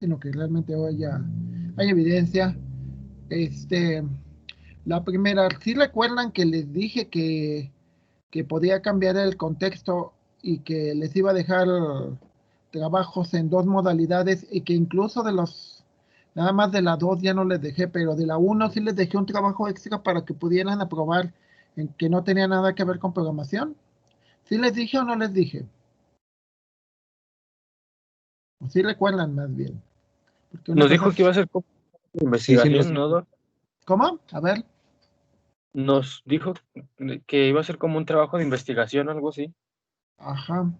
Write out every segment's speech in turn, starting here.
sino que realmente hay evidencia. La primera, ¿sí recuerdan que les dije que podía cambiar el contexto y que les iba a dejar trabajos en dos modalidades y que incluso nada más de la 2 ya no les dejé, pero de la 1 sí les dejé un trabajo extra para que pudieran aprobar en que no tenía nada que ver con programación? ¿Sí les dije o no les dije? O sí recuerdan más bien, porque una Nos cosa dijo que iba a es... ser como Sí, sí, investigación, ¿no, Doc? ¿Cómo? A ver. Nos dijo que iba a ser como un trabajo de investigación, algo así. Ajá.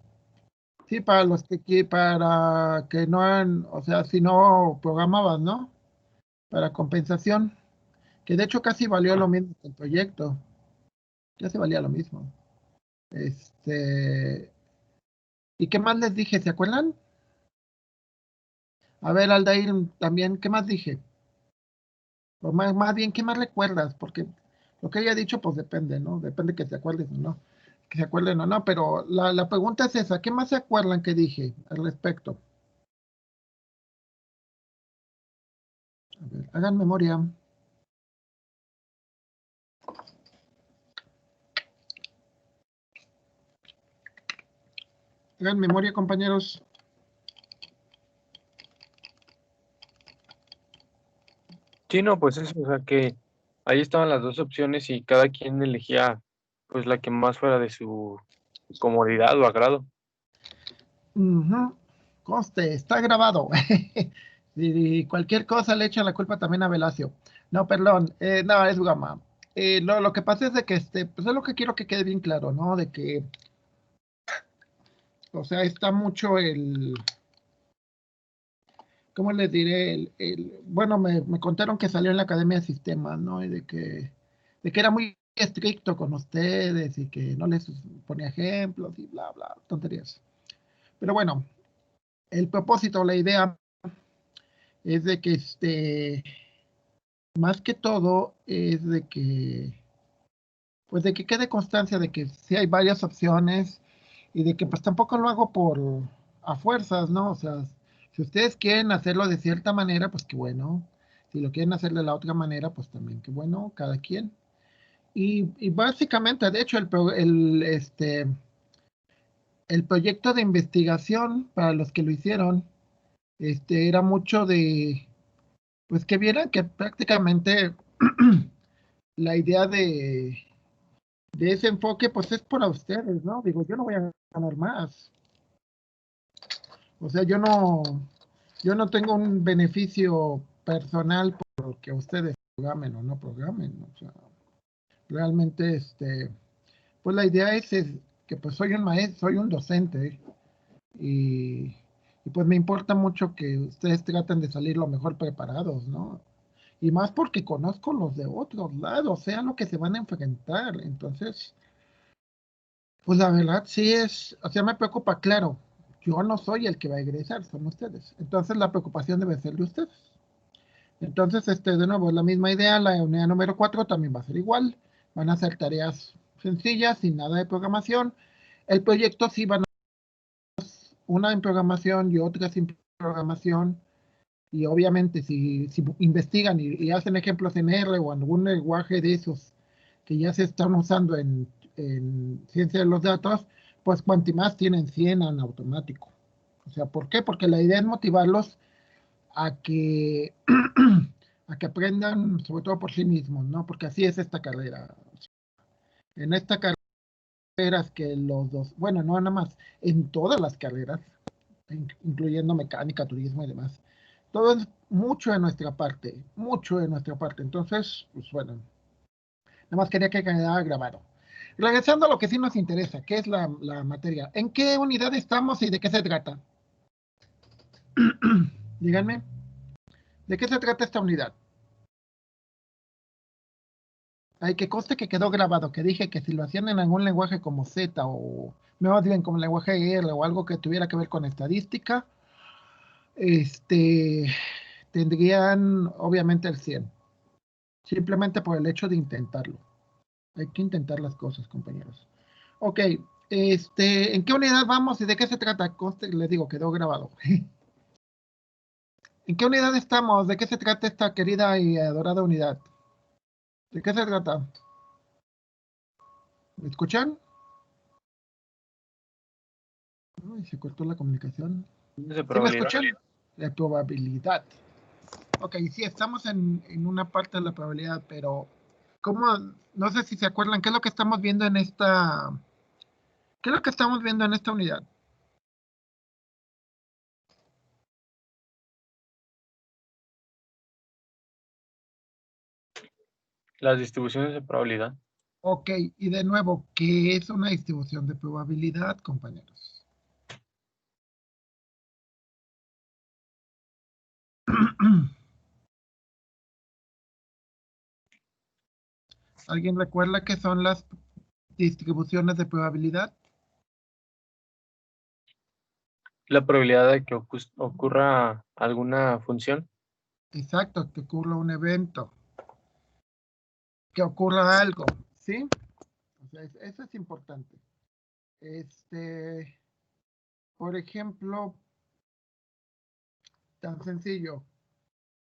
Sí, para que no han, o sea, si no programabas, ¿no? Para compensación, que de hecho casi valió lo mismo que el proyecto, casi valía lo mismo. ¿Y qué más les dije? ¿Se acuerdan? A ver, Aldair, también, ¿qué más dije? O más bien, ¿qué más recuerdas? Porque lo que haya dicho, pues depende, ¿no? Depende que se acuerden o no. Que se acuerden o no, pero la pregunta es esa, ¿qué más se acuerdan que dije al respecto? A ver, hagan memoria. Hagan memoria, compañeros. Sí, no, pues eso, o sea que ahí estaban las dos opciones y cada quien elegía pues la que más fuera de su comodidad o agrado. Ujú. Conste, está grabado. Y cualquier cosa le echan la culpa también a Velasio. No, perdón, no, es broma. Lo que pasa es de que pues es lo que quiero que quede bien claro, ¿no? De que, o sea, está mucho ¿cómo les diré? Bueno, me contaron que salió en la Academia de Sistemas, ¿no? Y de que era muy estricto con ustedes y que no les ponía ejemplos y bla, bla, tonterías. Pero bueno, el propósito, la idea es de que más que todo es de que, pues de que quede constancia de que sí hay varias opciones y de que pues tampoco lo hago por a fuerzas, ¿no? O sea, si ustedes quieren hacerlo de cierta manera, pues qué bueno. Si lo quieren hacer de la otra manera, pues también qué bueno, cada quien. Y básicamente, de hecho, el proyecto de investigación para los que lo hicieron, era mucho de, pues que vieran que prácticamente la idea de ese enfoque, pues es para ustedes, ¿no? Digo, yo no voy a ganar más. O sea, yo no tengo un beneficio personal porque ustedes programen o no programen. O sea, realmente, pues la idea es que pues soy un maestro, soy un docente y, y pues me importa mucho que ustedes traten de salir lo mejor preparados, ¿no? Y más porque conozco los de otros lados, sea lo que se van a enfrentar. Entonces, pues la verdad sí o sea, me preocupa, claro, yo no soy el que va a egresar, son ustedes. Entonces la preocupación debe ser de ustedes. Entonces, de nuevo, la misma idea, la unidad número 4 también va a ser igual. Van a ser tareas sencillas, sin nada de programación. El proyecto sí van a ser una en programación y otra sin programación. Y obviamente si investigan y hacen ejemplos en R o en algún lenguaje de esos que ya se están usando en ciencia de los datos, pues cuanto más tienen 100 en automático. O sea, ¿por qué? Porque la idea es motivarlos a que, a que aprendan sobre todo por sí mismos, ¿no? Porque así es esta carrera. En esta carrera es que los dos, bueno, no nada más, en todas las carreras, incluyendo mecánica, turismo y demás, todo es mucho de nuestra parte, mucho de nuestra parte. Entonces, pues bueno, nada más quería que quedara grabado. Regresando a lo que sí nos interesa, que es la materia. ¿En qué unidad estamos y de qué se trata? Díganme, ¿de qué se trata esta unidad? Hay que conste que quedó grabado, que dije que si lo hacían en algún lenguaje como Z o más bien como lenguaje R o algo que tuviera que ver con estadística, tendrían obviamente el 100. Simplemente por el hecho de intentarlo. Hay que intentar las cosas, compañeros. Ok, ¿en qué unidad vamos y de qué se trata? Conste, les digo, quedó grabado. ¿En qué unidad estamos? ¿De qué se trata esta querida y adorada unidad? ¿De qué se trata? ¿Me escuchan? Uy, se cortó la comunicación. De ¿Sí me probabilidad. escuchan? La probabilidad. Ok, sí, estamos en una parte de la probabilidad, pero ¿cómo? No sé si se acuerdan, ¿qué es lo que estamos viendo en esta... ¿Qué es lo que estamos viendo en esta unidad? Las distribuciones de probabilidad. Ok, y de nuevo, ¿qué es una distribución de probabilidad, compañeros? ¿Alguien recuerda qué son las distribuciones de probabilidad? La probabilidad de que ocurra alguna función. Exacto, que ocurra un evento, que ocurra algo, ¿sí? O sea, eso es importante. Por ejemplo, tan sencillo,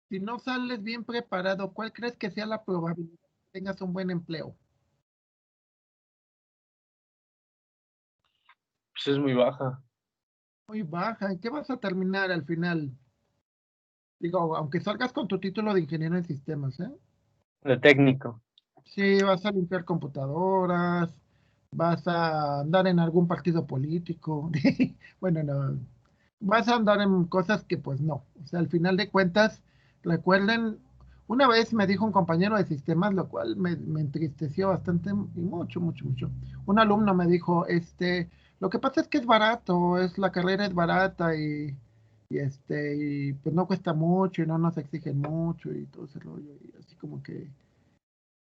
si no sales bien preparado, ¿cuál crees que sea la probabilidad de que tengas un buen empleo? Pues es muy baja. Muy baja. ¿En qué vas a terminar al final? Digo, aunque salgas con tu título de ingeniero en sistemas, ¿eh? De técnico. Sí, vas a limpiar computadoras, vas a andar en algún partido político. Bueno, no, vas a andar en cosas que pues no. O sea, al final de cuentas, recuerden, una vez me dijo un compañero de sistemas, lo cual me entristeció bastante y mucho, mucho, mucho. Un alumno me dijo, lo que pasa es que es barato, la carrera es barata y pues no cuesta mucho y no nos exigen mucho y todo ese rollo. Y así como que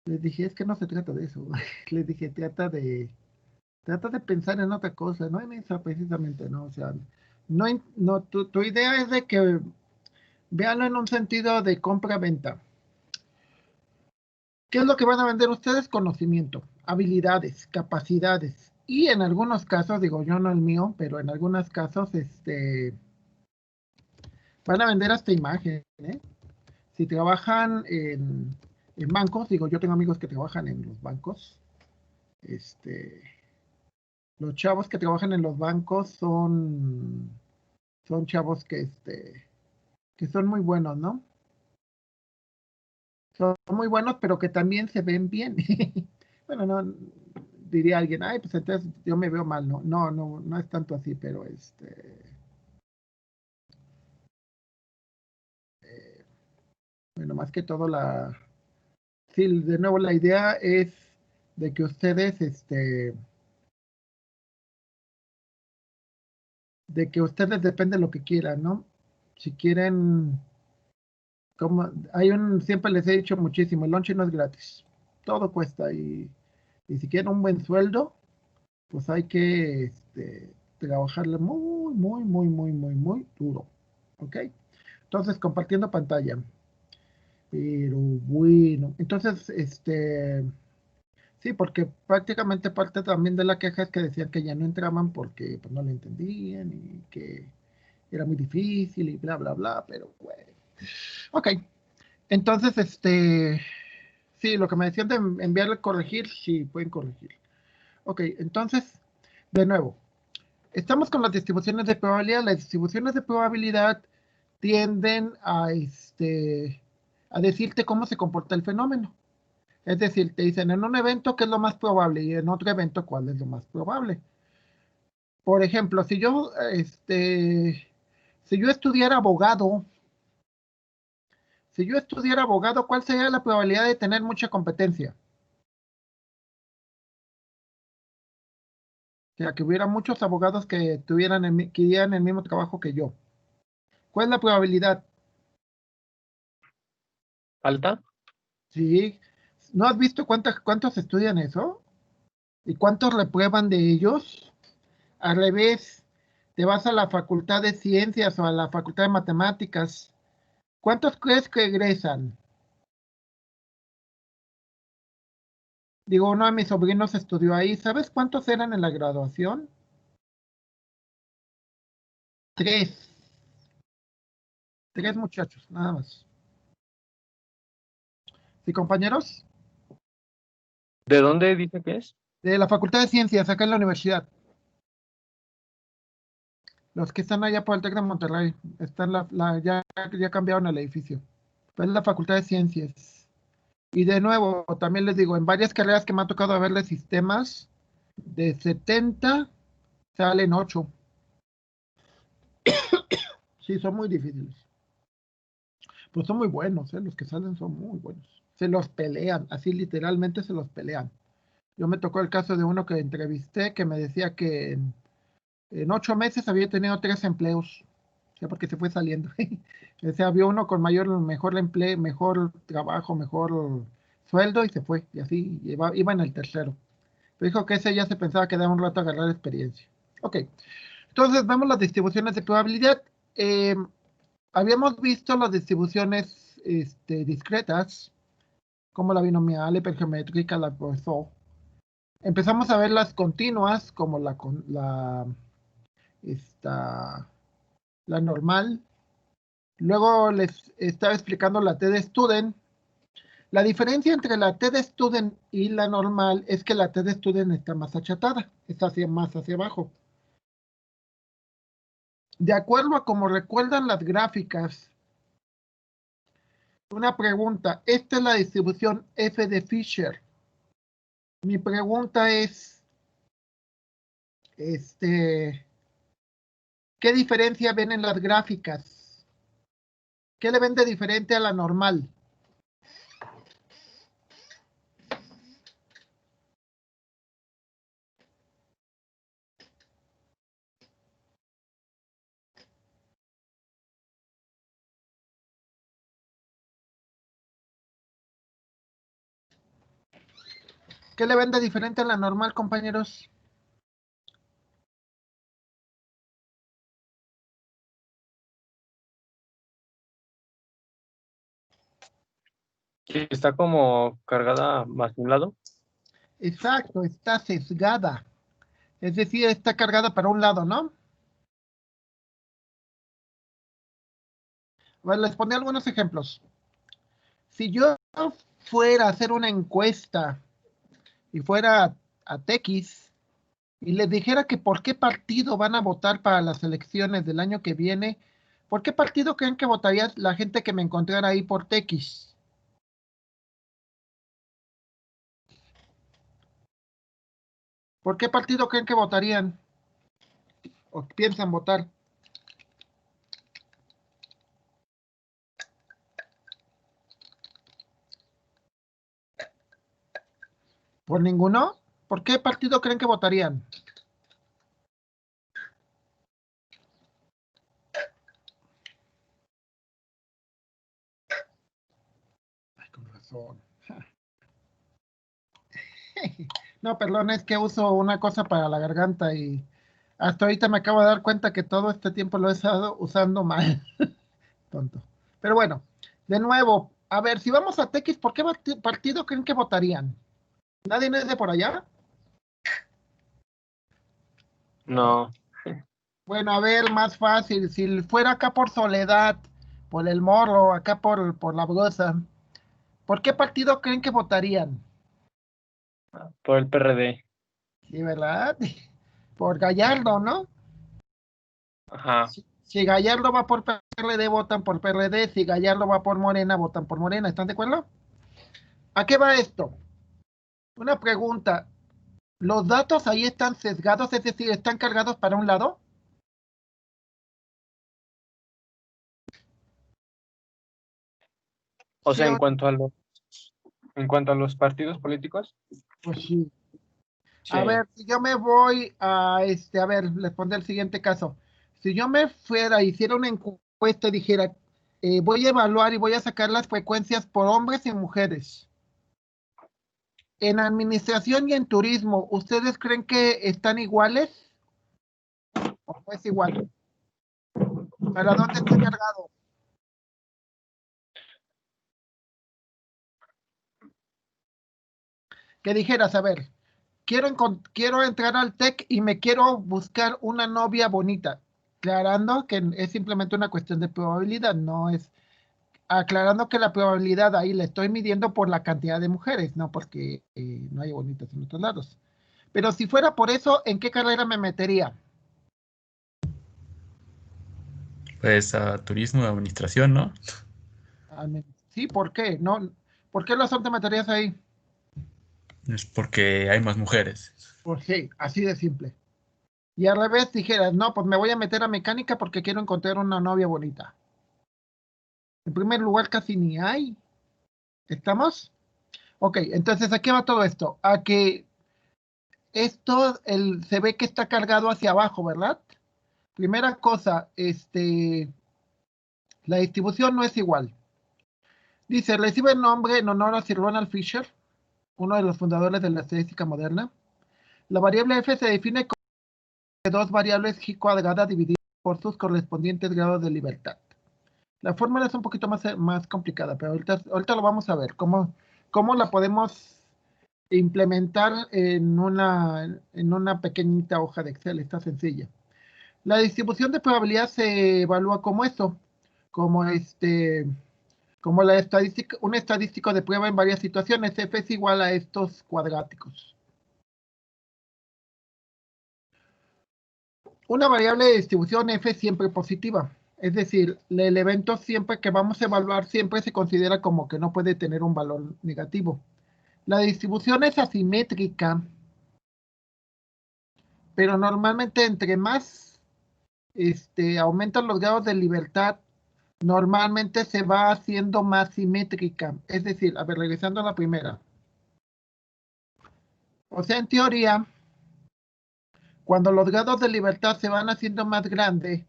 les dije, es que no se trata de eso. Les dije, trata de pensar en otra cosa, no en eso precisamente, ¿no? O sea, no, no tu idea es de que véanlo en un sentido de compra-venta. ¿Qué es lo que van a vender ustedes? Conocimiento, habilidades, capacidades. Y en algunos casos, digo yo no el mío, pero en algunos casos, van a vender hasta imagen, ¿eh? Si trabajan en bancos, digo, yo tengo amigos que trabajan en los bancos, este, los chavos que trabajan en los bancos son chavos que son muy buenos, ¿no? Son muy buenos, pero que también se ven bien. Bueno, no diría alguien, ay, pues entonces yo me veo mal, no, no, no, no es tanto así, pero bueno, más que todo sí, de nuevo la idea es de que ustedes, de que ustedes depende de lo que quieran, ¿no? Si quieren, siempre les he dicho muchísimo, el lunch no es gratis, todo cuesta y si quieren un buen sueldo, pues hay que trabajarle muy, muy, muy, muy, muy, muy duro, ¿ok? Entonces, compartiendo pantalla, pero bueno, entonces, sí, porque prácticamente parte también de la queja es que decían que ya no entraban porque pues, no lo entendían y que era muy difícil y bla, bla, bla, pero bueno. Ok, entonces, sí, lo que me decían de enviarle corregir, sí, pueden corregir. Ok, entonces, de nuevo, estamos con las distribuciones de probabilidad. Las distribuciones de probabilidad tienden a decirte cómo se comporta el fenómeno. Es decir, te dicen en un evento qué es lo más probable y en otro evento cuál es lo más probable. Por ejemplo, si yo estudiara abogado, ¿cuál sería la probabilidad de tener mucha competencia? O sea, que hubiera muchos abogados que que dieran el mismo trabajo que yo. ¿Cuál es la probabilidad? ¿Alta? Sí. ¿No has visto cuántos estudian eso? ¿Y cuántos reprueban de ellos? Al revés, te vas a la Facultad de Ciencias o a la Facultad de Matemáticas. ¿Cuántos crees que egresan? Digo, uno de mis sobrinos estudió ahí. ¿Sabes cuántos eran en la graduación? 3. 3 muchachos, nada más. ¿Sí, compañeros? ¿De dónde dice que es? De la Facultad de Ciencias, acá en la universidad. Los que están allá por el TEC de Monterrey. Están ya cambiaron el edificio. Pues es la Facultad de Ciencias. Y de nuevo, también les digo, en varias carreras que me ha tocado ver de sistemas, de 70 salen 8. Sí, son muy difíciles. Pues son muy buenos, los que salen son muy buenos. Se los pelean, así literalmente se los pelean. Yo me tocó el caso de uno que entrevisté que me decía que en 8 meses había tenido 3 empleos, o sea, porque se fue saliendo. O sea, había uno con mejor empleo, mejor trabajo, mejor sueldo y se fue. Y así iba en el tercero. Pero dijo que ese ya se pensaba que daba un rato a agarrar experiencia. Ok, entonces vemos las distribuciones de probabilidad. Eh, Habíamos visto las distribuciones discretas, como la binomial, la hipergeométrica, la Poisson. Empezamos a ver las continuas, como esta, la normal. Luego les estaba explicando la T de Student. La diferencia entre la T de Student y la normal es que la T de Student está más achatada, está más hacia abajo. De acuerdo a como recuerdan las gráficas, una pregunta, esta es la distribución F de Fisher. Mi pregunta es, ¿qué diferencia ven en las gráficas? ¿Qué le ven de diferente a la normal? ¿Qué le ven de diferente a la normal, compañeros? Que está como cargada más de un lado. Exacto, está sesgada. Es decir, está cargada para un lado, ¿no? Bueno, les pondré algunos ejemplos. Si yo fuera a hacer una encuesta y fuera a TX y les dijera que por qué partido van a votar para las elecciones del año que viene, ¿por qué partido creen que votaría la gente que me encontrara ahí por TX? ¿Por qué partido creen que votarían o piensan votar? ¿Por ninguno? ¿Por qué partido creen que votarían? Ay, con razón. No, perdón, es que uso una cosa para la garganta y hasta ahorita me acabo de dar cuenta que todo este tiempo lo he estado usando mal. Tonto. Pero bueno, de nuevo, a ver, si vamos a TX, ¿por qué partido creen que votarían? ¿Nadie es de por allá? No. Bueno, a ver, más fácil. Si fuera acá por Soledad, por el Morro, acá por la Brosa, ¿por qué partido creen que votarían? Por el PRD. Sí, ¿verdad? Por Gallardo, ¿no? Ajá. Si Gallardo va por PRD, votan por PRD. Si Gallardo va por Morena, votan por Morena. ¿Están de acuerdo? ¿A qué va esto? Una pregunta. ¿Los datos ahí están sesgados, es decir, están cargados para un lado? O Sí, sea, en cuanto a los partidos políticos, pues sí. A sí. ver, si yo me voy a ver, les pondré el siguiente caso. Si yo me fuera, hiciera una encuesta y dijera, voy a evaluar y voy a sacar las frecuencias por hombres y mujeres. En administración y en turismo, ¿ustedes creen que están iguales o no es igual? ¿Para dónde está cargado? Que dijeras, a ver, quiero entrar al TEC y me quiero buscar una novia bonita. aclarando que es simplemente una cuestión de probabilidad, no es aclarando que la probabilidad ahí la estoy midiendo por la cantidad de mujeres, no porque no hay bonitas en otros lados. Pero si fuera por eso, ¿en qué carrera me metería? Pues a turismo, administración, ¿no? Sí, ¿por qué? No, ¿por qué razón te meterías ahí? Es porque hay más mujeres. Pues sí, así de simple. Y al revés dijeras, no, pues me voy a meter a mecánica porque quiero encontrar una novia bonita. En primer lugar, casi ni hay. ¿Estamos? Ok, entonces, ¿a qué va todo esto? A que esto se ve que está cargado hacia abajo, ¿verdad? Primera cosa, la distribución no es igual. Dice, recibe el nombre en honor a Sir Ronald Fisher, uno de los fundadores de la estadística moderna. La variable f se define como dos variables g cuadrada divididas por sus correspondientes grados de libertad. La fórmula es un poquito más complicada, pero ahorita lo vamos a ver. ¿Cómo la podemos implementar en una pequeñita hoja de Excel? Está sencilla. La distribución de probabilidad se evalúa como eso, como como un estadístico de prueba en varias situaciones. F es igual a estos cuadráticos. Una variable de distribución F es siempre positiva. Es decir, el evento siempre que vamos a evaluar siempre se considera como que no puede tener un valor negativo. La distribución es asimétrica, pero normalmente entre más aumentan los grados de libertad, normalmente se va haciendo más simétrica. Es decir, a ver, regresando a la primera. O sea, en teoría, cuando los grados de libertad se van haciendo más grandes,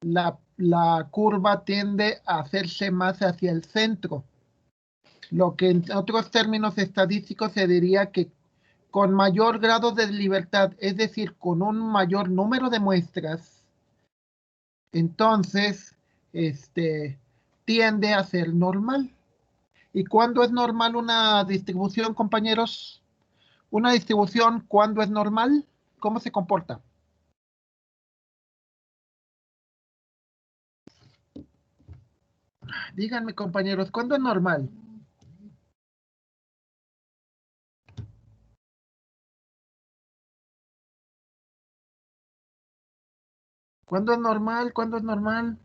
la curva tiende a hacerse más hacia el centro. Lo que en otros términos estadísticos se diría que con mayor grado de libertad, es decir, con un mayor número de muestras, entonces tiende a ser normal. ¿Y cuándo es normal una distribución, compañeros? Una distribución, ¿cuándo es normal? ¿Cómo se comporta? Díganme, compañeros, ¿cuándo es normal? ¿Cuándo es normal? ¿Cuándo es normal?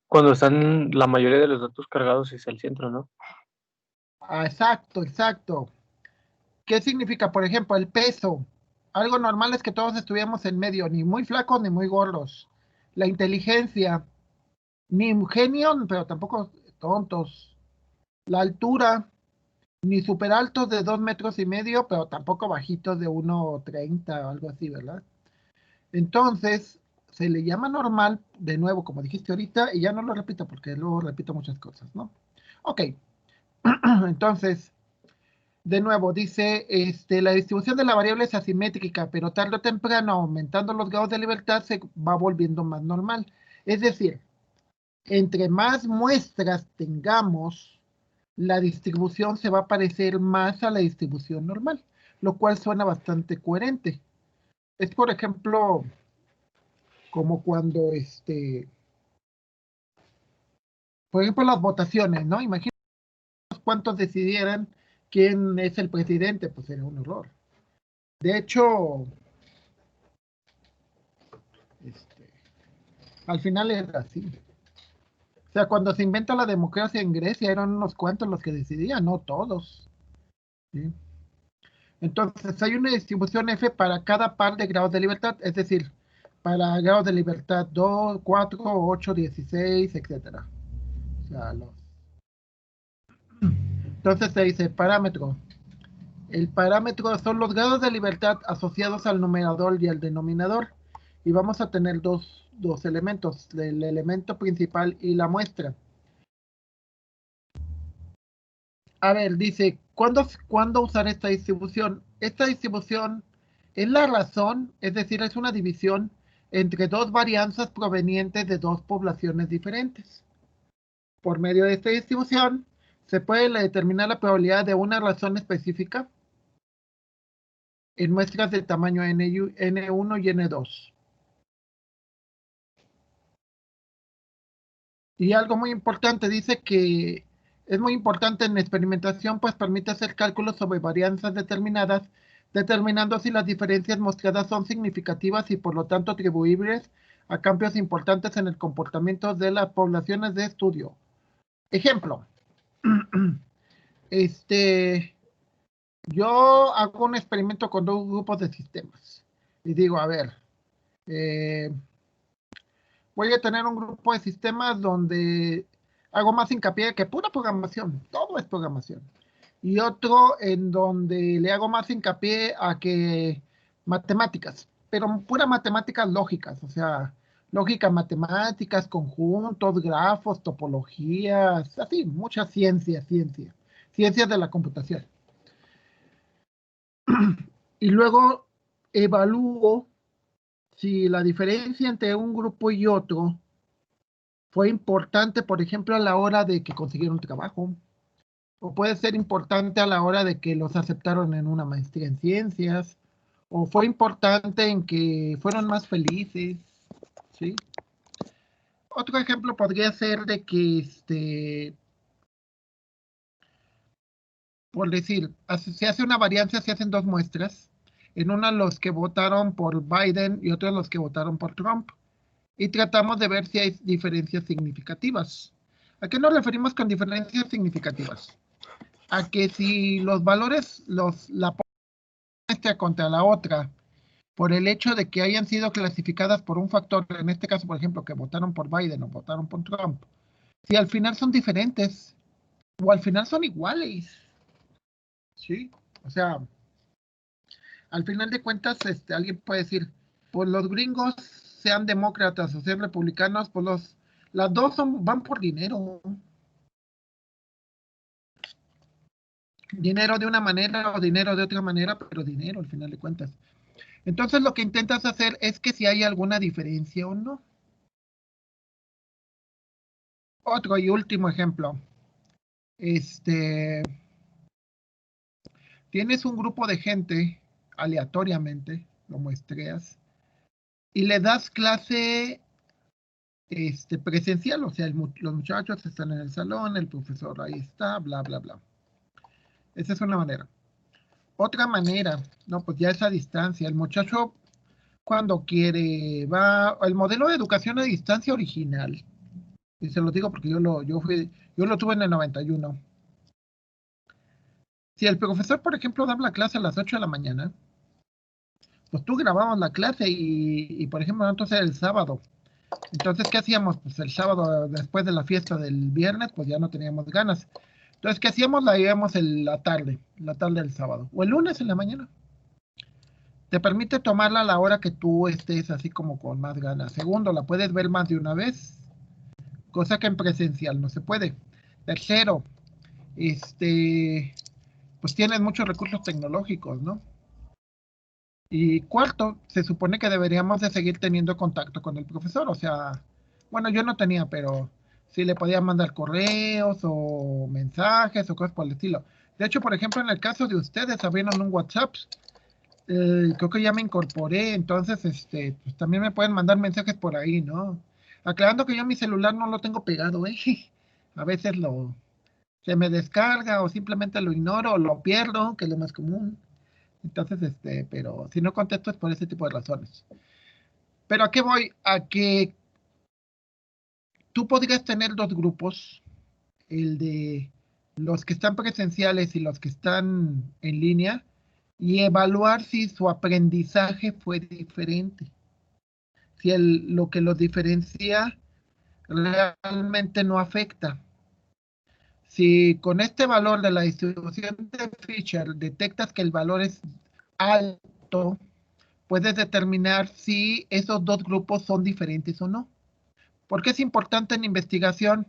Cuando están la mayoría de los datos cargados hacia el centro, ¿no? Ah, exacto, exacto. ¿Qué significa, por ejemplo, el peso? Algo normal es que todos estuviéramos en medio, ni muy flacos ni muy gordos. La inteligencia, ni genio, pero tampoco tontos. La altura, ni súper altos de 2,5 metros, pero tampoco bajitos de 1,30 o algo así, ¿verdad? Entonces, se le llama normal, de nuevo, como dijiste ahorita, y ya no lo repito porque luego repito muchas cosas, ¿no? Ok, entonces, de nuevo, dice, la distribución de la variable es asimétrica, pero tarde o temprano, aumentando los grados de libertad, se va volviendo más normal. Es decir, entre más muestras tengamos, la distribución se va a parecer más a la distribución normal, lo cual suena bastante coherente. Es, por ejemplo, como cuando, por ejemplo, las votaciones, ¿no? Imagínate cuántos decidieran quién es el presidente, pues sería un horror. De hecho, este, al final era así. O sea, cuando se inventa la democracia en Grecia, eran unos cuantos los que decidían, no todos. ¿Sí? Entonces, hay una distribución F para cada par de grados de libertad, es decir, para grados de libertad 2, 4, 8, 16, etcétera. O sea, entonces se dice parámetro. El parámetro son los grados de libertad asociados al numerador y al denominador. Y vamos a tener dos elementos, el elemento principal y la muestra. A ver, dice, ¿Cuándo usar esta distribución? Esta distribución es la razón, es decir, es una división entre dos varianzas provenientes de dos poblaciones diferentes. Por medio de esta distribución, se puede determinar la probabilidad de una razón específica en muestras de tamaño N1 y N2. Y algo muy importante, dice que es muy importante en experimentación, pues permite hacer cálculos sobre varianzas determinadas, determinando si las diferencias mostradas son significativas y por lo tanto atribuibles a cambios importantes en el comportamiento de las poblaciones de estudio. Ejemplo, yo hago un experimento con dos grupos de sistemas y digo, a ver, voy a tener un grupo de sistemas donde hago más hincapié que pura programación, todo es programación. Y otro en donde le hago más hincapié a que matemáticas, pero pura matemáticas lógicas, o sea, lógicas matemáticas, conjuntos, grafos, topologías, así, mucha ciencias de la computación. Y luego evalúo si la diferencia entre un grupo y otro fue importante, por ejemplo, a la hora de que consiguieron trabajo, o puede ser importante a la hora de que los aceptaron en una maestría en ciencias, o fue importante en que fueron más felices, ¿sí? Otro ejemplo podría ser de que, por decir, se hace una varianza, se hacen dos muestras, en una los que votaron por Biden y otros los que votaron por Trump, y tratamos de ver si hay diferencias significativas. ¿A qué nos referimos con diferencias significativas? A que si los valores, la muestra contra la otra, por el hecho de que hayan sido clasificadas por un factor, en este caso, por ejemplo, que votaron por Biden o votaron por Trump, si al final son diferentes o al final son iguales, ¿sí? O sea, al final de cuentas, alguien puede decir, pues los gringos, sean demócratas o sean republicanos, pues las dos van por dinero. Dinero de una manera o dinero de otra manera, pero dinero al final de cuentas. Entonces lo que intentas hacer es que si hay alguna diferencia o no. Otro y último ejemplo. Tienes un grupo de gente, aleatoriamente, lo muestreas, y le das clase presencial, o sea, los muchachos están en el salón, el profesor ahí está, bla, bla, bla. Esa es una manera. Otra manera, no, pues ya es a distancia. El muchacho cuando quiere va, el modelo de educación a distancia original, y se lo digo porque yo lo tuve en el 91. Si el profesor, por ejemplo, da la clase a las 8 de la mañana, pues tú grababas la clase y por ejemplo, entonces el sábado. Entonces, ¿qué hacíamos? Pues el sábado, después de la fiesta del viernes, pues ya no teníamos ganas. Entonces, ¿qué hacíamos? La íbamos en la tarde del sábado, o el lunes en la mañana. Te permite tomarla a la hora que tú estés así como con más ganas. Segundo, la puedes ver más de una vez, cosa que en presencial no se puede. Tercero, pues tienes muchos recursos tecnológicos, ¿no? Y cuarto, se supone que deberíamos de seguir teniendo contacto con el profesor, o sea, bueno, yo no tenía, pero sí le podía mandar correos o mensajes o cosas por el estilo. De hecho, por ejemplo, en el caso de ustedes, abrieron un WhatsApp, creo que ya me incorporé, entonces, pues también me pueden mandar mensajes por ahí, ¿no? Aclarando que yo mi celular no lo tengo pegado, ¿eh? A veces se me descarga o simplemente lo ignoro o lo pierdo, que es lo más común. Entonces, pero si no contesto es por ese tipo de razones. Pero ¿a qué voy? A que tú podrías tener dos grupos, el de los que están presenciales y los que están en línea, y evaluar si su aprendizaje fue diferente. Si lo que los diferencia realmente no afecta. Si con este valor de la distribución de Fisher detectas que el valor es alto, puedes determinar si esos dos grupos son diferentes o no. ¿Por qué es importante en investigación?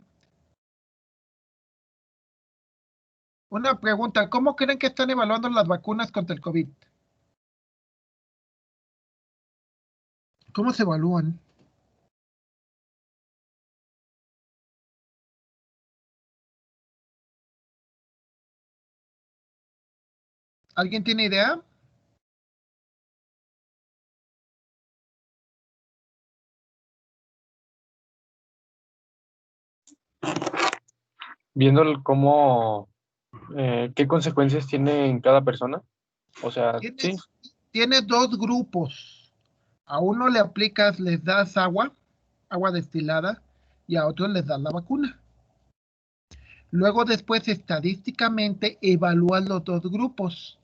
Una pregunta, ¿cómo creen que están evaluando las vacunas contra el COVID? ¿Cómo se evalúan? ¿Alguien tiene idea? Viendo cómo, qué consecuencias tiene en cada persona. O sea, sí. Tienes dos grupos. A uno le aplicas, les das agua destilada, y a otros les das la vacuna. Luego después estadísticamente evalúas los dos grupos.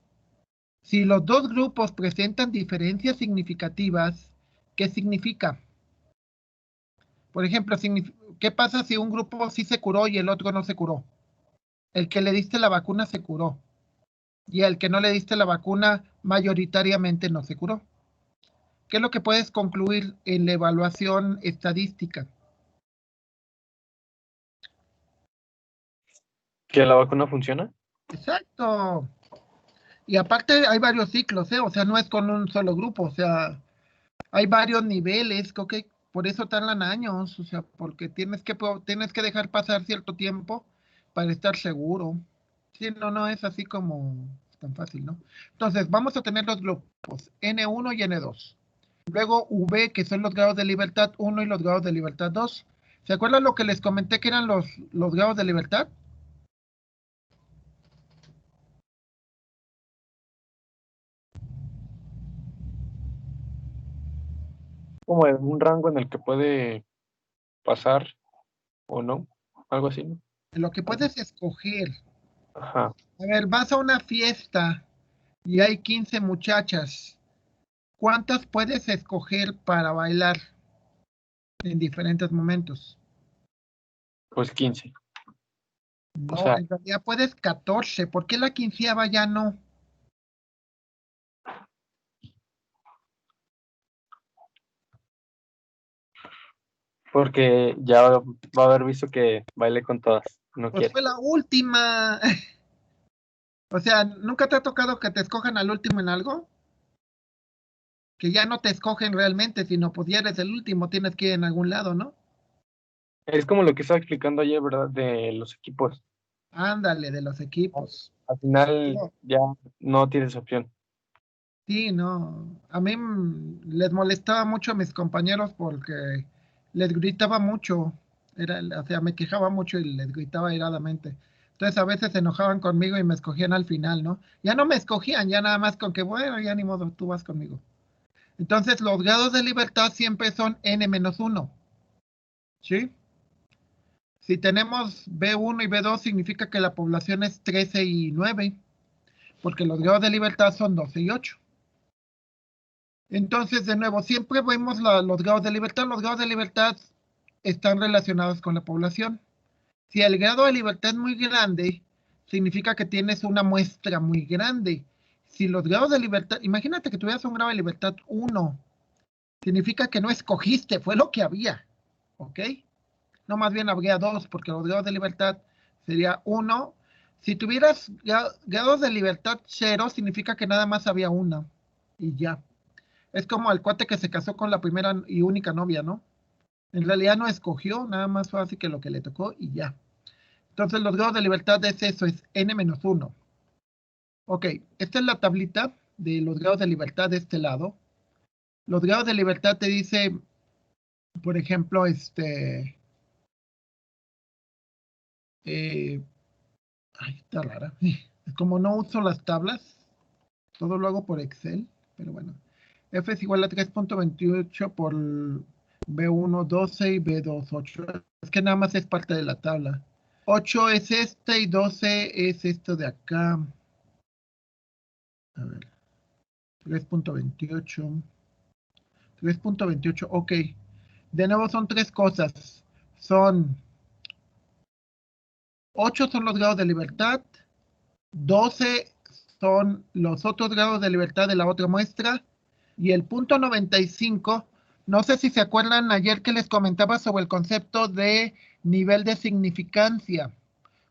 Si los dos grupos presentan diferencias significativas, ¿qué significa? Por ejemplo, ¿qué pasa si un grupo sí se curó y el otro no se curó? El que le diste la vacuna se curó y el que no le diste la vacuna mayoritariamente no se curó. ¿Qué es lo que puedes concluir en la evaluación estadística? ¿Que la vacuna funciona? Exacto. Y aparte hay varios ciclos, ¿eh? O sea, no es con un solo grupo, o sea, hay varios niveles, ok, por eso tardan años, o sea, porque tienes que dejar pasar cierto tiempo para estar seguro. Sí, no es así como tan fácil, ¿no? Entonces, vamos a tener los grupos N1 y N2. Luego V, que son los grados de libertad 1 y los grados de libertad 2. ¿Se acuerdan lo que les comenté que eran los grados de libertad? Como en un rango en el que puede pasar o no, algo así, ¿no? Lo que puedes escoger. Ajá. A ver, vas a una fiesta y hay 15 muchachas. ¿Cuántas puedes escoger para bailar en diferentes momentos? Pues 15. O No, sea, en realidad puedes 14. ¿Por qué la quinceava ya no? porque ya va a haber visto que bailé con todas. No Pues quiere. fue la última. O sea, ¿nunca te ha tocado que te escojan al último en algo? Que ya no te escogen realmente, sino pues ya eres el último, tienes que ir en algún lado, ¿no? Es como lo que estaba explicando ayer, ¿verdad? De los equipos. Ándale, de los equipos. Al final No, ya no tienes opción. sí, no. A mí les molestaba mucho a mis compañeros porque les gritaba mucho. O sea, me quejaba mucho y les gritaba airadamente. Entonces a veces se enojaban conmigo y me escogían al final, ¿no? Ya no me escogían, ya nada más con que, bueno, ya ni modo, tú vas conmigo. Entonces los grados de libertad siempre son N-1, ¿sí? Si tenemos B1 y B2 significa que la población es 13 y 9, porque los grados de libertad son 12 y 8. Entonces, de nuevo, siempre vemos los grados de libertad. Los grados de libertad están relacionados con la población. Si el grado de libertad es muy grande, significa que tienes una muestra muy grande. Si los grados de libertad, imagínate que tuvieras un grado de libertad 1, significa que no escogiste, fue lo que había, ¿ok? No, más bien habría 2, porque los grados de libertad sería 1. Si tuvieras grados de libertad 0, significa que nada más había una, y ya. Es como el cuate que se casó con la primera y única novia, ¿no? En realidad no escogió, nada más fue así que lo que le tocó y ya. Entonces los grados de libertad es eso, es N-1. Ok, esta es la tablita de los grados de libertad de este lado. Los grados de libertad te dice, por ejemplo, ay, está rara. Como no uso las tablas, todo lo hago por Excel, pero bueno. F es igual a 3.28 por B1, 12 y B2, 8. Es que nada más es parte de la tabla. 8 es este y 12 es esto de acá. A ver, 3.28. 3.28, ok. De nuevo son tres cosas. Son 8 son los grados de libertad, 12 son los otros grados de libertad de la otra muestra, y el punto 95, no sé si se acuerdan ayer que les comentaba sobre el concepto de nivel de significancia.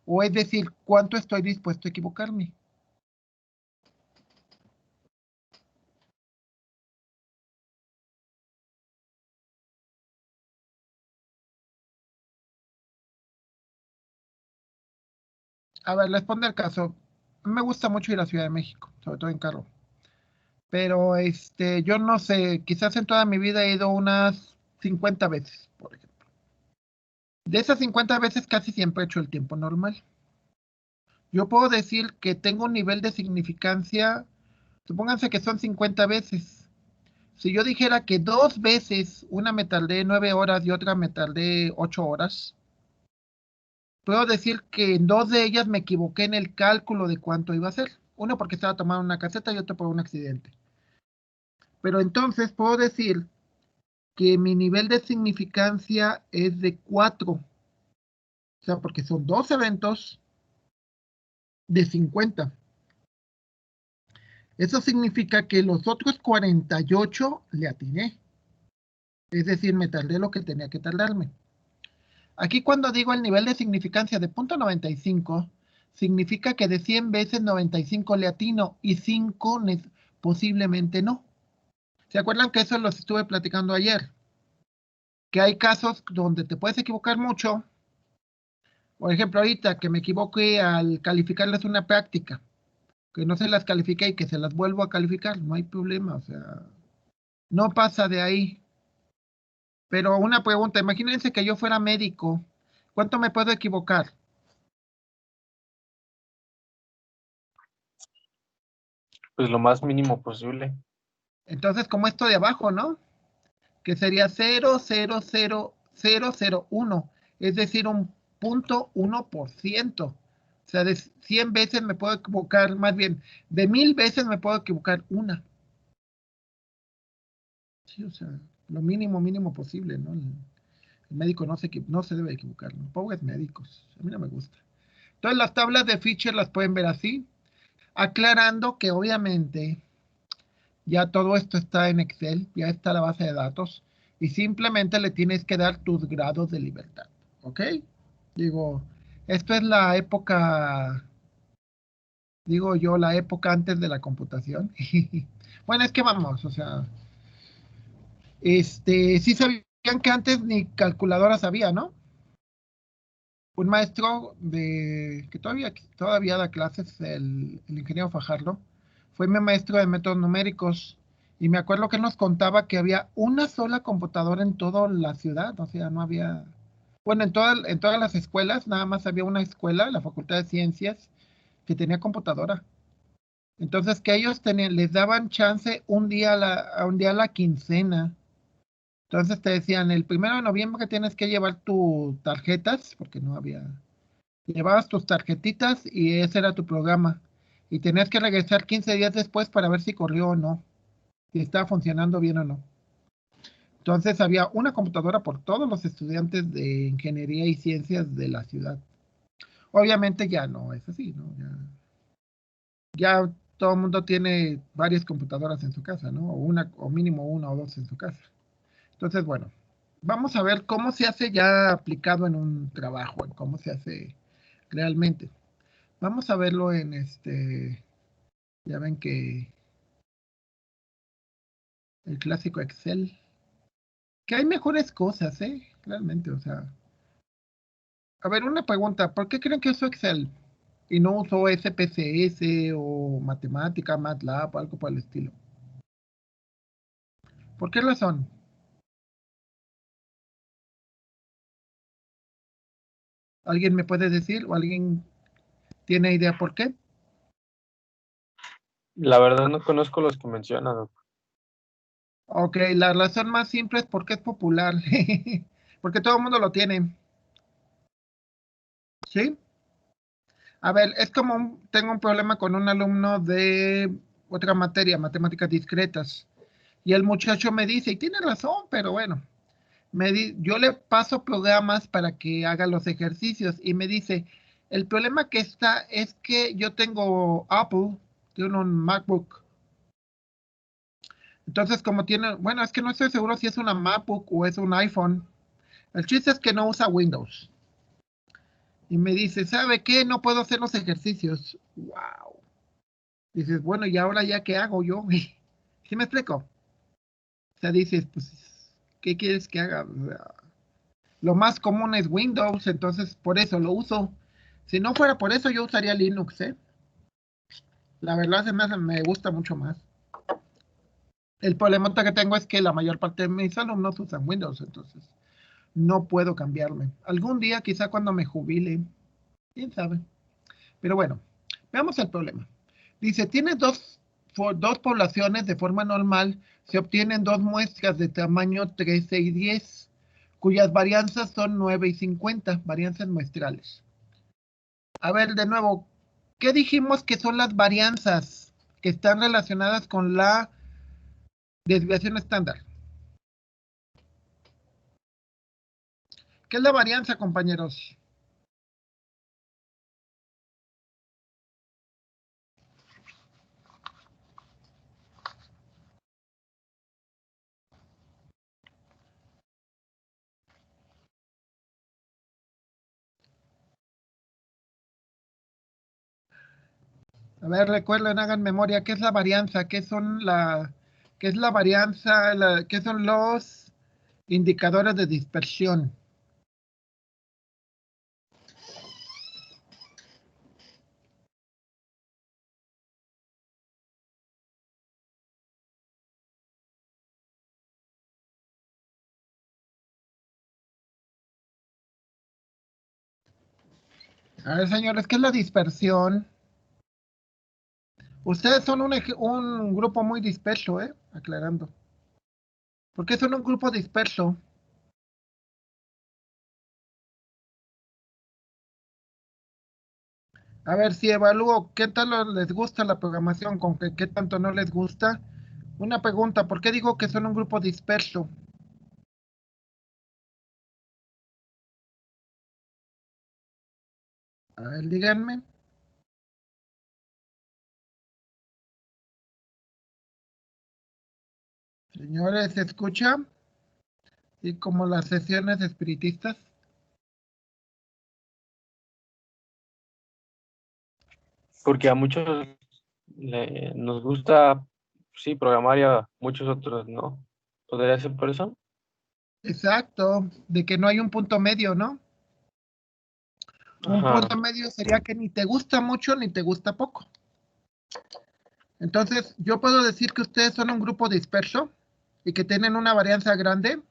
O es decir, ¿cuánto estoy dispuesto a equivocarme? A ver, les pongo el caso. Me gusta mucho ir a Ciudad de México, sobre todo en carro. Pero yo no sé, quizás en toda mi vida he ido unas 50 veces, por ejemplo. De esas 50 veces casi siempre he hecho el tiempo normal. Yo puedo decir que tengo un nivel de significancia, supónganse que son 50 veces. Si yo dijera que 2 veces, una me tardé 9 horas y otra me tardé 8 horas, puedo decir que en 2 de ellas me equivoqué en el cálculo de cuánto iba a ser. Uno porque estaba tomando una caseta y otro por un accidente. Pero entonces puedo decir que mi nivel de significancia es de 4. O sea, porque son 2 eventos de 50. Eso significa que los otros 48 le atiné. Es decir, me tardé lo que tenía que tardarme. Aquí cuando digo el nivel de significancia de .95, significa que de 100 veces 95 le atino y 5 posiblemente no. ¿Se acuerdan que eso los estuve platicando ayer? Que hay casos donde te puedes equivocar mucho. Por ejemplo, ahorita que me equivoqué al calificarles una práctica, que no se las califiqué y que se las vuelvo a calificar, no hay problema, o sea, no pasa de ahí. Pero una pregunta, imagínense que yo fuera médico, ¿cuánto me puedo equivocar? Pues lo más mínimo posible. Entonces, como esto de abajo, ¿no? Que sería 0,00001, es decir, un 0,1%. O sea, de 100 veces me puedo equivocar, más bien, de 1000 veces me puedo equivocar una. Sí, o sea, lo mínimo, mínimo posible, ¿no? El médico no se debe equivocar, ¿no? Pobres médicos, a mí no me gusta. Entonces, las tablas de Fisher las pueden ver así, aclarando que obviamente ya todo esto está en Excel, ya está la base de datos, y simplemente le tienes que dar tus grados de libertad, ¿ok? Digo, esto es la época, digo yo, la época antes de la computación. Bueno, es que vamos, o sea, sí sabían que antes ni calculadoras había, ¿no? Un maestro que todavía da clases, el ingeniero Fajardo, fue mi maestro de métodos numéricos. Y me acuerdo que él nos contaba que había una sola computadora en toda la ciudad, o sea, no había, bueno, en todas las escuelas, nada más había una escuela, la Facultad de Ciencias, que tenía computadora. Entonces, que ellos les daban chance un día a la quincena. Entonces te decían, el 1 de noviembre tienes que llevar tus tarjetas, porque no había. Llevabas tus tarjetitas y ese era tu programa. Y tenías que regresar 15 días después para ver si corrió o no, si estaba funcionando bien o no. Entonces había una computadora por todos los estudiantes de ingeniería y ciencias de la ciudad. Obviamente ya no es así, ¿no? Ya todo el mundo tiene varias computadoras en su casa, ¿no? O mínimo una o dos en su casa. Entonces, bueno, vamos a ver cómo se hace ya aplicado en un trabajo, en cómo se hace realmente. Vamos a verlo en ya ven que el clásico Excel, que hay mejores cosas, ¿eh? Realmente, o sea. A ver, una pregunta, ¿por qué creen que uso Excel? Y no uso SPSS o matemática, MATLAB o algo por el estilo. ¿Por qué razón? ¿Alguien me puede decir o alguien tiene idea por qué? La verdad no conozco los que mencionan, Doc. Ok, la razón más simple es porque es popular. Porque todo el mundo lo tiene. ¿Sí? A ver, es como tengo un problema con un alumno de otra materia, matemáticas discretas. Y el muchacho me dice, y tiene razón, pero bueno, yo le paso programas para que haga los ejercicios y me dice, el problema que está es que yo tengo Apple, tengo un MacBook. Entonces, como tiene, bueno, es que no estoy seguro si es una MacBook o es un iPhone. El chiste es que no usa Windows. y me dice, ¿sabe qué? No puedo hacer los ejercicios. ¡Wow! Dices, bueno, ¿y ahora ya qué hago yo? ¿Sí me explico? O sea, dices, pues, ¿qué quieres que haga? O sea, lo más común es Windows, entonces por eso lo uso. Si no fuera por eso, yo usaría Linux, ¿eh? La verdad me gusta mucho más. El problema que tengo es que la mayor parte de mis alumnos usan Windows, entonces no puedo cambiarme. Algún día, quizá cuando me jubile, quién sabe. Pero bueno, veamos el problema. Dice, tiene dos poblaciones de forma normal, se obtienen dos muestras de tamaño 13 y 10, cuyas varianzas son 9 y 50, varianzas muestrales. A ver, de nuevo, ¿qué dijimos que son las varianzas que están relacionadas con la desviación estándar? ¿Qué es la varianza, compañeros? A ver, recuerden, hagan memoria, ¿qué es la varianza? ¿Qué es la varianza? ¿Qué son los indicadores de dispersión? A ver, señores, ¿qué es la dispersión? Ustedes son un grupo muy disperso, ¿eh? Aclarando. ¿Por qué son un grupo disperso? A ver, si evalúo qué tal les gusta la programación, con qué tanto no les gusta. Una pregunta, ¿por qué digo que son un grupo disperso? A ver, díganme. Señores, ¿se escucha? Y como las sesiones espiritistas. Porque a muchos nos gusta, sí, programar y a muchos otros no. ¿Podría ser por eso? Exacto, de que no hay un punto medio, ¿no? Un Ajá. punto medio sería que ni te gusta mucho ni te gusta poco. Entonces, yo puedo decir que ustedes son un grupo disperso y que tienen una varianza grande.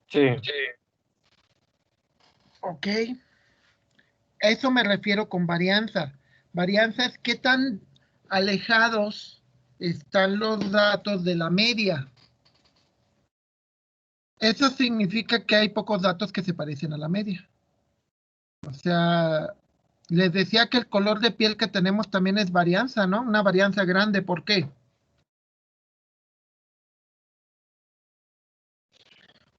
Sí. Ok. A eso me refiero con varianza. Varianza es qué tan alejados están los datos de la media. Eso significa que hay pocos datos que se parecen a la media. O sea, les decía que el color de piel que tenemos también es varianza, ¿no? Una varianza grande. ¿Por qué?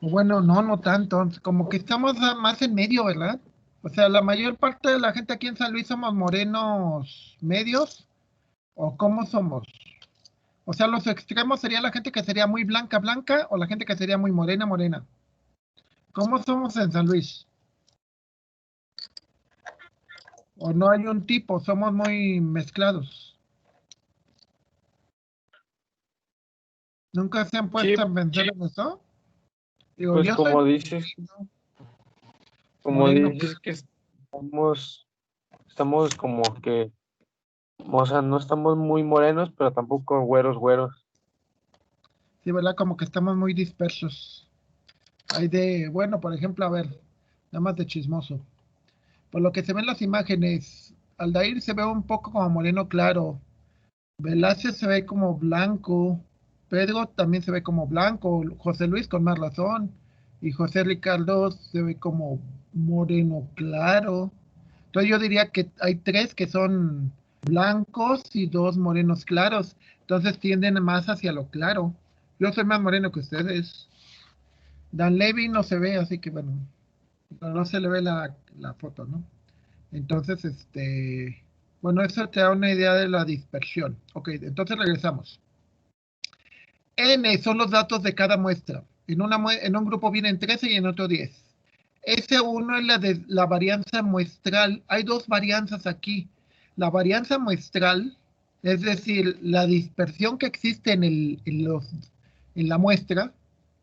Bueno, no tanto. Como que estamos más en medio, ¿verdad? O sea, la mayor parte de la gente aquí en San Luis somos morenos medios. ¿O cómo somos? O sea, los extremos sería la gente que sería muy blanca, blanca, o la gente que sería muy morena, morena. ¿Cómo somos en San Luis? ¿O no hay un tipo? Somos muy mezclados. ¿Nunca se han Sí, puesto a pensar en eso? Digo, pues yo soy como moreno, dices que estamos como que, o sea, no estamos muy morenos, pero tampoco güeros, güeros. sí, ¿verdad? Como que estamos muy dispersos. Hay bueno, por ejemplo, a ver, nada más de chismoso. Por lo que se ven las imágenes, Aldair se ve un poco como moreno claro. Velázquez se ve como blanco. Pedro también se ve como blanco. José Luis con más razón. Y José Ricardo se ve como moreno claro. Entonces yo diría que hay tres que son blancos y dos morenos claros. Entonces tienden más hacia lo claro. Yo soy más moreno que ustedes. Dan Levy no se ve, así que bueno, no se le ve la foto, ¿no? Entonces, bueno, eso te da una idea de la dispersión. Ok, entonces regresamos. N son los datos de cada muestra. En un grupo vienen 13 y en otro 10. S1 es la varianza muestral. Hay dos varianzas aquí. La varianza muestral, es decir, la dispersión que existe en la muestra,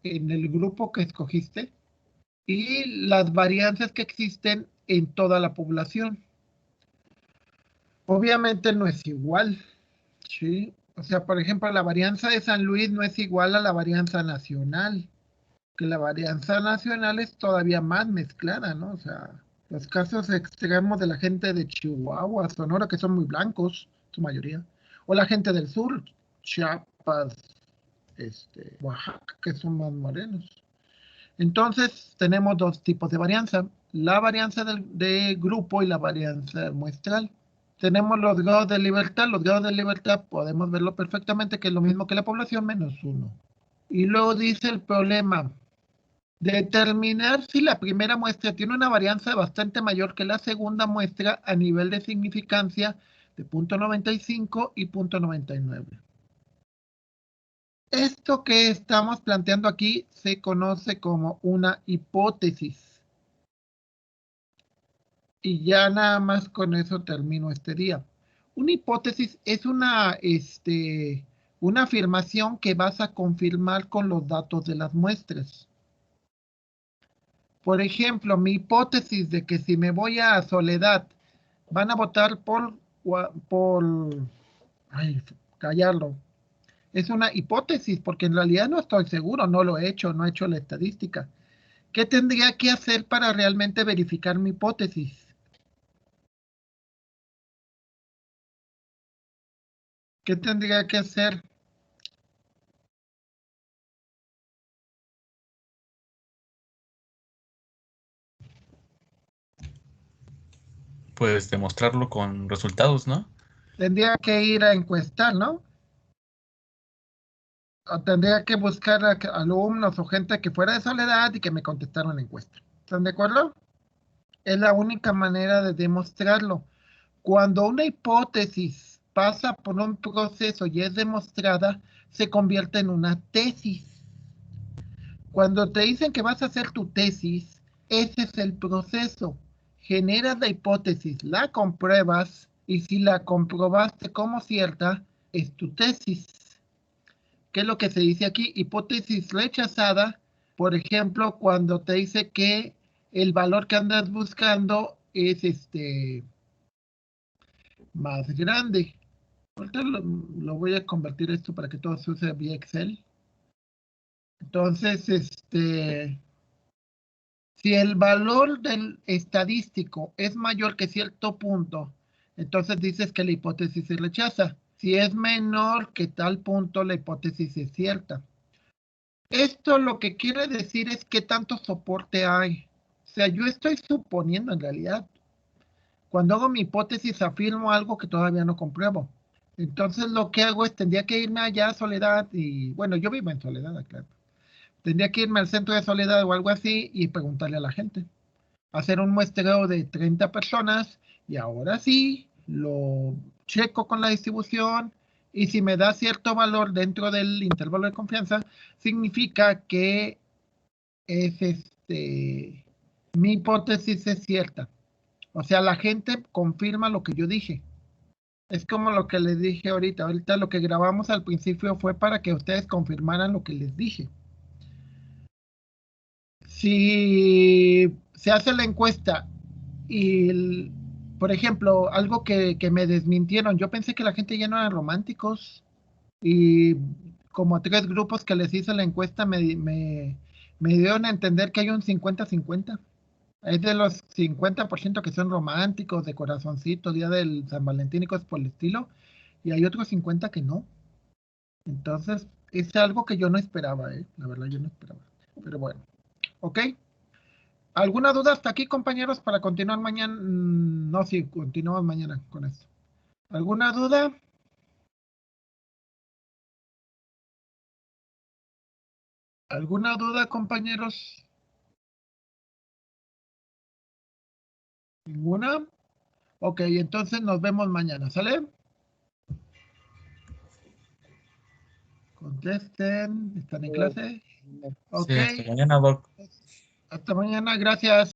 en el grupo que escogiste, y las varianzas que existen en toda la población. Obviamente no es igual, ¿sí? O sea, por ejemplo, la varianza de San Luis no es igual a la varianza nacional, que la varianza nacional es todavía más mezclada, ¿no? O sea, los casos extremos de la gente de Chihuahua, Sonora, que son muy blancos, su mayoría, o la gente del sur, Chiapas, Oaxaca, que son más morenos. Entonces, tenemos dos tipos de varianza, la varianza de grupo y la varianza muestral. Tenemos los grados de libertad. Los grados de libertad podemos verlo perfectamente, que es lo mismo que la población menos 1. Y luego dice el problema, determinar si la primera muestra tiene una varianza bastante mayor que la segunda muestra a nivel de significancia de 0.95 y 0.99. Esto que estamos planteando aquí se conoce como una hipótesis. Y ya nada más con eso termino este día. Una hipótesis es una afirmación que vas a confirmar con los datos de las muestras. Por ejemplo, mi hipótesis de que si me voy a Soledad, van a votar por callarlo. Es una hipótesis, porque en realidad no estoy seguro, no lo he hecho, no he hecho la estadística. ¿Qué tendría que hacer para realmente verificar mi hipótesis? ¿Qué tendría que hacer? Pues demostrarlo con resultados, ¿no? Tendría que ir a encuestar, ¿no? O tendría que buscar a alumnos o gente que fuera de Soledad y que me contestaran la encuesta. ¿Están de acuerdo? Es la única manera de demostrarlo. Cuando una hipótesis pasa por un proceso y es demostrada, se convierte en una tesis. Cuando te dicen que vas a hacer tu tesis, ese es el proceso. Generas la hipótesis, la compruebas, y si la comprobaste como cierta, es tu tesis. ¿Qué es lo que se dice aquí? Hipótesis rechazada, por ejemplo, cuando te dice que el valor que andas buscando es más grande. Ahorita lo voy a convertir esto para que todo se use vía Excel. Entonces, si el valor del estadístico es mayor que cierto punto, entonces dices que la hipótesis se rechaza. Si es menor que tal punto, la hipótesis es cierta. Esto lo que quiere decir es qué tanto soporte hay. O sea, yo estoy suponiendo en realidad. Cuando hago mi hipótesis afirmo algo que todavía no compruebo. Entonces lo que hago es, tendría que irme allá a Soledad y, bueno, yo vivo en Soledad, claro. Tendría que irme al centro de Soledad o algo así y preguntarle a la gente. Hacer un muestreo de 30 personas y ahora sí lo checo con la distribución y si me da cierto valor dentro del intervalo de confianza, significa que es mi hipótesis es cierta. O sea, la gente confirma lo que yo dije. Es como lo que les dije ahorita. Ahorita lo que grabamos al principio fue para que ustedes confirmaran lo que les dije. Si se hace la encuesta y, por ejemplo, algo que me desmintieron, yo pensé que la gente ya no eran románticos y como 3 grupos que les hice la encuesta me dieron a entender que hay un 50-50. Es de los 50% que son románticos, de corazoncito, día del San Valentín y cosas por el estilo, y hay otros 50 que no. Entonces, es algo que yo no esperaba, la verdad yo no esperaba. Pero bueno, ¿ok? ¿Alguna duda hasta aquí, compañeros, para continuar mañana? No, sí, continuamos mañana con esto. ¿Alguna duda? ¿Alguna duda, compañeros? ¿Ninguna? Ok, entonces nos vemos mañana, ¿sale? Contesten, ¿están en clase? Ok, Sí, hasta mañana, Doc. hasta mañana, gracias.